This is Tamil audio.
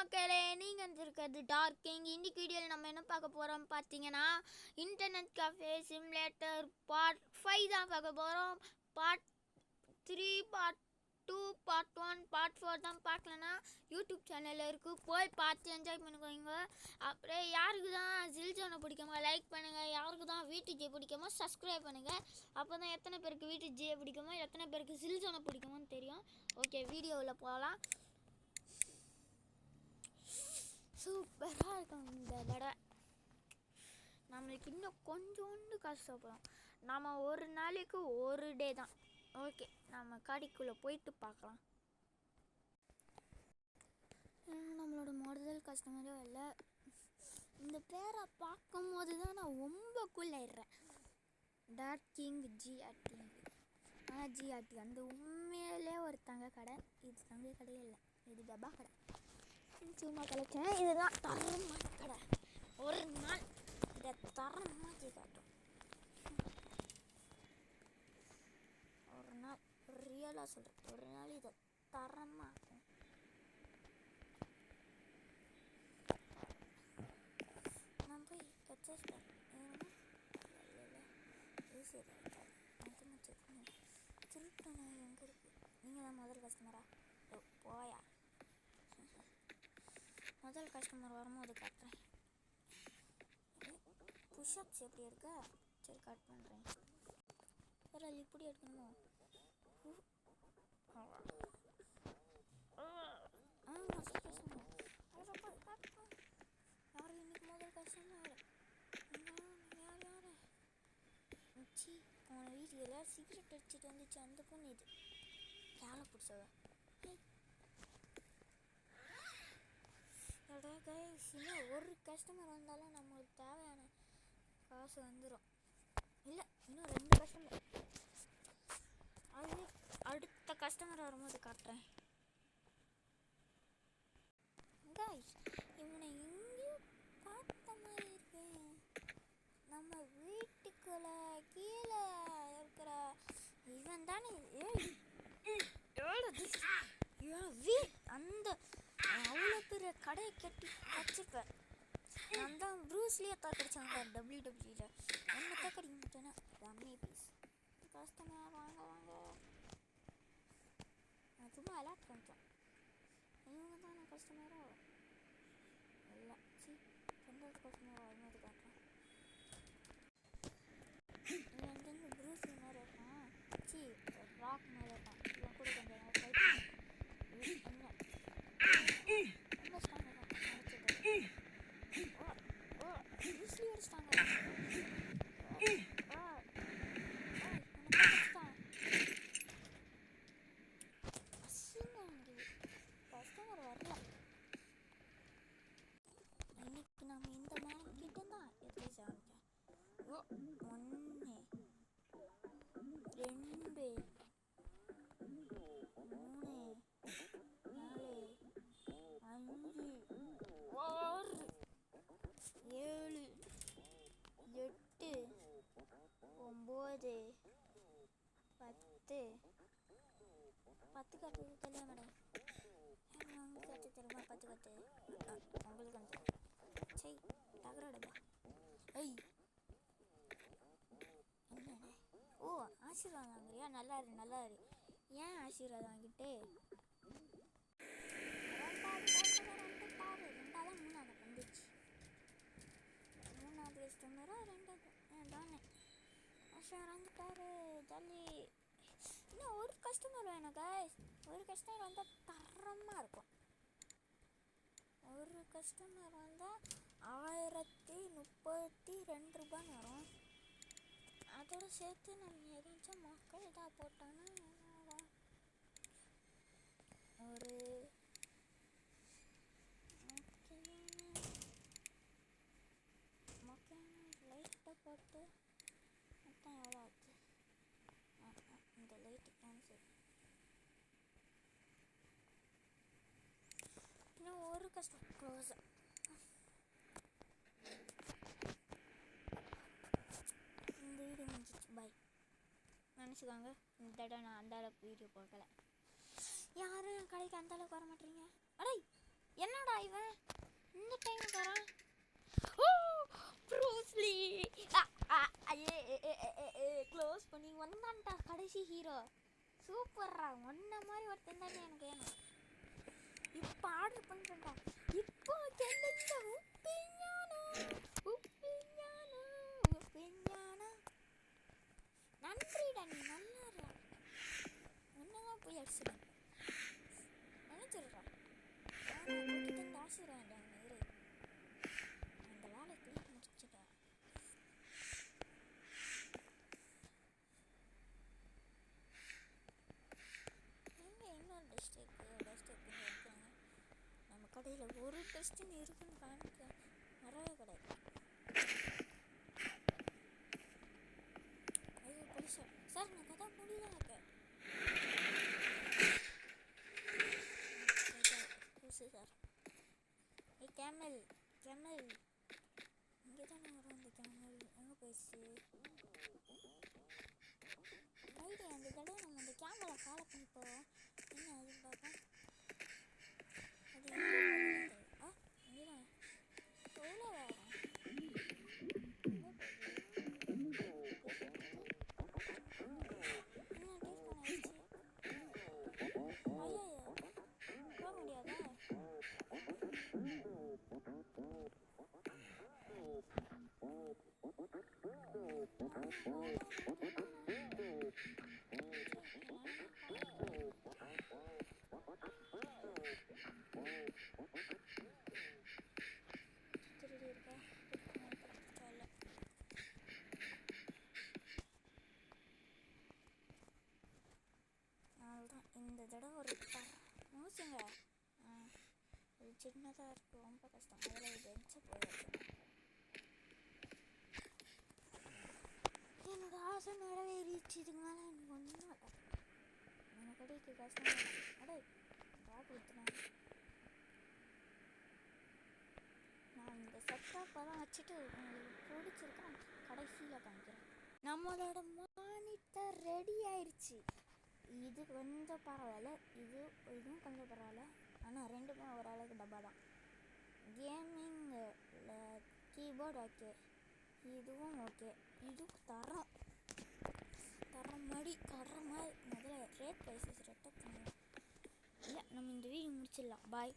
மக்களே, நீங்கள் வந்துருக்கிறது டார்க் கிங். இன்னைக்கு வீடியோவில் நம்ம என்ன பார்க்க போகிறோம் பார்த்தீங்கன்னா, இன்டர்நெட் கஃபே சிமுலேட்டர் பார்ட் 5 தான் பார்க்க போகிறோம். பார்ட் 3, பார்ட் 2, பார்ட் 1, பார்ட் 4 தான் பார்க்கலன்னா யூடியூப் சேனலில் இருக்குது, போய் பார்த்து என்ஜாய் பண்ணிக்கோங்க. அப்படியே யாருக்கு தான் ஜில்ஜோனை பிடிக்குமோ லைக் பண்ணுங்கள், யாருக்கு தான் வீட்டு ஜே பிடிக்குமோ சப்ஸ்கிரைப் பண்ணுங்கள். அப்போ தான் எத்தனை பேருக்கு வீட்டு ஜே பிடிக்குமோ எத்தனை பேருக்கு ஜில்ஜோனை பிடிக்குமோன்னு தெரியும். ஓகே, வீடியோவில் போகலாம். சூப்பராக இருக்கும் இந்த தடவை. நம்மளுக்கு இன்னும் கொஞ்சோண்டு கஷ்டப்படும். நம்ம ஒரு நாளைக்கு ஒரு டே தான். ஓகே, நம்ம கடைக்குள்ளே போயிட்டு பார்க்கலாம். நம்மளோட முதல் கஸ்டமரே இல்லை. இந்த பேரை பார்க்கும் போது தான் நான் ரொம்ப கூல் ஆயிடுறேன். டாட் கிங் ஜிஆர்டி. ஜிஆர்டி அந்த உண்மையிலே ஒரு தங்க கடை. இது தங்க கடையே இல்லை, இது டப்பா கடை. சும்மா கலெக்ஷன். இதுதான் தரமான கடை. ஒரு நாள் இதை தரமாக்கி காட்டும். ஒரு நாள் ரியலாக சொல்கிறேன், ஒரு நாள் இதை தரமாக்கும். நான் போய் கச்சேஸ்டேன் திருப்பணம் எங்கே இருக்குது? நீங்கள் தான் முதல் கஸ்டமரா? போயா, முதல் கஸ்டமர் வரும்போது காட்டுறேன். புஷ்அப்ஸ் எப்படி இருக்கா? சரி, கட் பண்ணுறேன். வேறு இப்படி எடுக்கணுமோ? யார் இன்னைக்கு முதல் கஸ்டமர்? யார் சி போன வீட்டில் சிகரெட் அடிச்சுட்டு வந்துச்சு அந்த பொண்ணு. இது யாரை பிடிச்சவ? இன்னும் ஒரு கஸ்டமர் வந்தாலும் நம்மளுக்கு தேவையான காசு வந்துடும். இல்லை, இன்னும் 2 கஸ்டமர். அது அடுத்த கஸ்டமர் வரும்போது காட்டுறேன். இவனை எங்கேயும் பார்த்த மாதிரி இருக்கேன். நம்ம வீட்டுக்குள்ள கீழே இருக்கிற இவன் தானே? அந்த அவ்வளோ பெரிய கடையை கட்டி வச்சுப்பேன். நான் தான் ப்ரூஸ்லியே தாக்கடிச்சாங்க WWEல. என்ன தாக்கடிக்க மாட்டேன்னா ரம்மி ப்ளீஸ். கஸ்டமர் வாங்க வாங்க. நான் சும்மா அலாட் பண்ணிட்டேன். இவங்க தான் கஸ்டமரோ இல்லை? சி ரெண்டாவது கஸ்டமர் வரும்போது காட்டுறேன். இவன் வந்து ப்ரூஸ்லி மாதிரி இருக்கான். சி ராக் மாதிரி இருக்கான். இவன் கூட கொஞ்சம் என்ன கஸ்டமர் வரல. இன்னைக்கு நம்ம இந்த மேடம் கிட்ட தான் எப்படி சாப்பிட்டேன். 1 2 3 4 5 6 7 8 9 10 கட்டு தெரியா மேடம்? உங்களுக்கு கட்டு தெரியுமா? 10 கட்டு உங்களுக்கு வந்து சரி தகராடுங்க. ஐய் என்னண்ணே? ஓ, ஆசீர்வாதம் வாங்குறியா? நல்லா இரு நல்லா இரு. ஏன் ஆசீர்வாதம் வாங்கிட்டு? ரெண்டாவது மூணாவது வந்துச்சு. மூணாவது கஸ்டமரா? ரெண்டாவது ஆசீர்வாதம் வந்துட்டாரு. ஜல்லி. இன்னும் ஒரு கஸ்டமர் வேணும் கைஸ். ஒரு கஸ்டமர் வந்தால் தரமாக இருக்கும். ஒரு கஸ்டமர் வந்தால் 1032 ரூபான்னு வரும். அதோட சேர்த்து நம்ம ஏதாச்சும் மக்கள் இதாக போட்டோன்னா ஒரு லைட்டை போட்டு மொத்தம் எவ்வளோ ஆச்சு? இந்த லைட்டு கேன்சல். இன்னும் ஒரு கஸ்டமர் க்ளோஸ். இந்த வீடியோ முடிஞ்சிச்சு. பாய். நினச்சிக்கோங்க, இந்த தடவை நான் அந்த அளவுக்கு வீடியோ பார்க்கல. யாரும் என் கடைக்கு அந்த அளவுக்கு வர மாட்டேறீங்க. அடே என்னடா இவன் இவன் இந்த டைம் வரான். ஓ ப்ரூஸ்லி க்ளோஸ் பண்ணி வந்தான்டா கடைசி ஹீரோ. சூப்பர்ரா, ஒன்ன மாதிரி ஒருத்தன் தானே எனக்கு வேணும். இப்போ ஆர்டர் பண்ணுறேன்டா. இப்போ கேளுங்க. உப்பிஞானா நன்றிடா, நீ நல்லா ஒன்னதான் போய் அடிச்சிடேன் நினைச்சிடுறா. போட்டுட்டு தாசிடுறேன் இரு. அந்த வேலை கிளிக் முடிச்சுட்டேன். எங்கே இன்னொரு டெஸ்ட்டுக்கு இருக்காங்க. நம்ம கடையில் ஒரு டெஸ்ட்டுன்னு இருக்குன்னு காமிக்க வரவே கிடையாது. ஐயோ போலீஸ் சார், நான் கதை முடியல இருக்கேன் சார். ஏ கேமல் இங்கே தானே வரும் அந்த கேமல். எங்கே போயிடுச்சு? ரைடு, அந்த தடவை நம்ம அந்த கேமலை ஃபாலோ பண்ணி போவோம். என்ன அதுன்னு பார்ப்போம். அது இங்கே தான் எவ்வளோ வரும். இந்த தடவை ஒரு மூசுங்க ஒரு சின்னதாக இருக்குது, ரொம்ப கஷ்டம். அதில் பெஞ்சை போயிடுச்சு. என்னோட ஆசை நிறைவேறிச்சு. இதுக்கு மேலே எனக்கு ஒன்றும் இல்லை. எனக்கு கடைக்கு கஷ்டம் அடே டாக் ஊற்றுனேன். நான் இந்த செட்டப்பெல்லாம் வச்சுட்டு உங்களுக்கு பிடிச்சிருக்கேன். கடைசியில் காமிக்கிறேன். நம்மளோட மானிட்டர் ரெடி ஆயிடுச்சு. இது கொஞ்சம் பரவாயில்ல, இதுவும் கொஞ்சம் பரவாயில்ல. ஆனால் ரெண்டுமே ஓரளவுக்கு டப்பா தான். கேமிங் கீபோர்டு ஓகே, இதுவும் ஓகே. இது தரம் மாதிரி முதல்ல ரேட் ப்ரைஸஸ் ரெட்டப் பண்ணுவோம். இல்லை, நம்ம இந்த வீடியோ முடிச்சிடலாம். பாய்.